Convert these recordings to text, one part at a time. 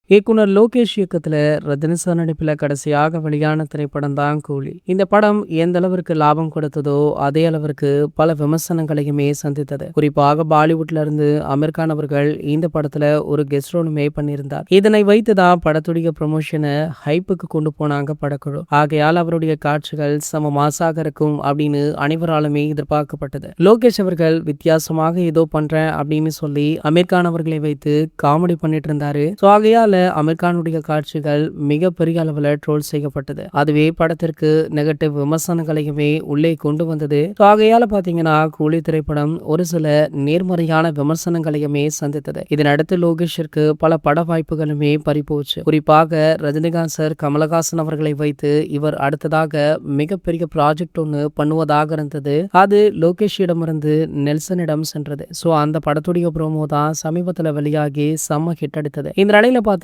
இயக்குனர் லோகேஷ் இயக்கத்துல ரஜினிசார் நடிப்பில் கடைசியாக வெளியான திரைப்படம் தான் கூலி. இந்த படம் எந்த அளவிற்கு லாபம் கொடுத்ததோ அதே அளவிற்கு பல விமர்சனங்களையுமே சந்தித்தது. குறிப்பாக பாலிவுட்ல இருந்து அமீர் கான் அவர்கள் இந்த படத்துல ஒரு கெஸ்ட் ரோலுமே பண்ணியிருந்தார். இதனை வைத்துதான் படத்துடைய ப்ரமோஷனை ஹைப்புக்கு கொண்டு போனாங்க படக்குழு. ஆகையால் அவருடைய காட்சிகள் சம மாசாக இருக்கும் அப்படின்னு அனைவராலுமே எதிர்பார்க்கப்பட்டது. லோகேஷ் அவர்கள் வித்தியாசமாக ஏதோ பண்றேன் அப்படின்னு சொல்லி அமீர் கான் அவர்களை வைத்து காமெடி பண்ணிட்டு இருந்தாரு. ஆகையால அமீர் கானுடைய காட்சிகள் மிகப்பெரிய அளவுல ட்ரோல் செய்யப்பட்டது. அதுவே படத்திற்கு நெகட்டிவ் விமர்சனங்களையுமே உள்ளே கொண்டு வந்தது. ஆகையால பாத்தீங்கன்னா கூலி திரைப்படம் ஒரு சில நேர்மறையான விமர்சனங்களையுமே சந்தித்தது. இதனடுத்து லோகேஷிற்கு பல பட வாய்ப்புகளுமே பறிபோச்சு. குறிப்பாக ரஜினிகாந்த் சார் கமலஹாசன் அவர்களை வைத்து இவர் அடுத்ததாக மிகப்பெரிய ப்ராஜெக்ட் ஒன்று பண்ணுவதாக இருந்தது. அது லோகேஷிடமிருந்து நெல்சனிடம் சென்றது. அந்த படத்துடைய ப்ரோமோ தான் சமீபத்தில் வெளியாகி செம்ம ஹிட் அடித்தது. இந்த நிலையில பாத்தீங்கன்னா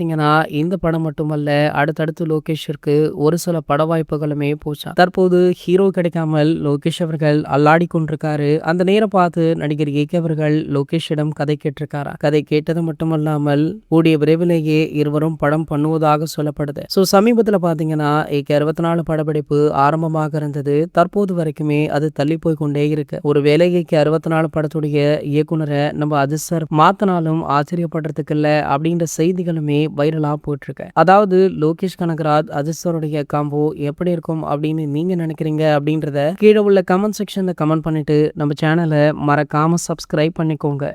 இந்த படம் மட்டுமல்ல, அடுத்தடுத்து லோகேஷிற்கு ஒரு சில பட வாய்ப்புகளுமே போச்சா. தற்போது ஹீரோ கிடைக்காமல் லோகேஷ் அவர்கள் அல்லாடி கொண்டிருக்காரு. அந்த நேரம் பார்த்து நடிகர் ஏகே அவர்கள் லோகேஷிடம் கதை கேட்டிருக்காரா. கதை கேட்டது மட்டுமல்லாமல் கூடிய விரைவிலேயே இருவரும் படம் பண்ணுவதாக சொல்லப்படுது. சமீபத்தில் பாத்தீங்கன்னா ஏகே 64 படப்பிடிப்பு ஆரம்பமாக இருந்தது. தற்போது வரைக்குமே அது தள்ளி போய் கொண்டே இருக்கு. ஒருவேளை ஏகே 64 படத்துடைய இயக்குனரை நம்ம அஜித் சார் மாத்தினாலும் ஆச்சரியப்படுறதுக்கு இல்ல அப்படின்ற செய்திகளுமே வைரலா போயிட்டு. அதாவது லோகேஷ் கனகராஜ் அஜித் சாருடைய காம்போ எப்படி இருக்கும் அப்படின்னு நீங்க நினைக்கிறீங்க அப்படின்றத கீழே உள்ள கமெண்ட் செக்ஷன்ல கமெண்ட் பண்ணிட்டு நம்ம சேனலை மறக்காம சப்ஸ்கிரைப் பண்ணிக்கோங்க.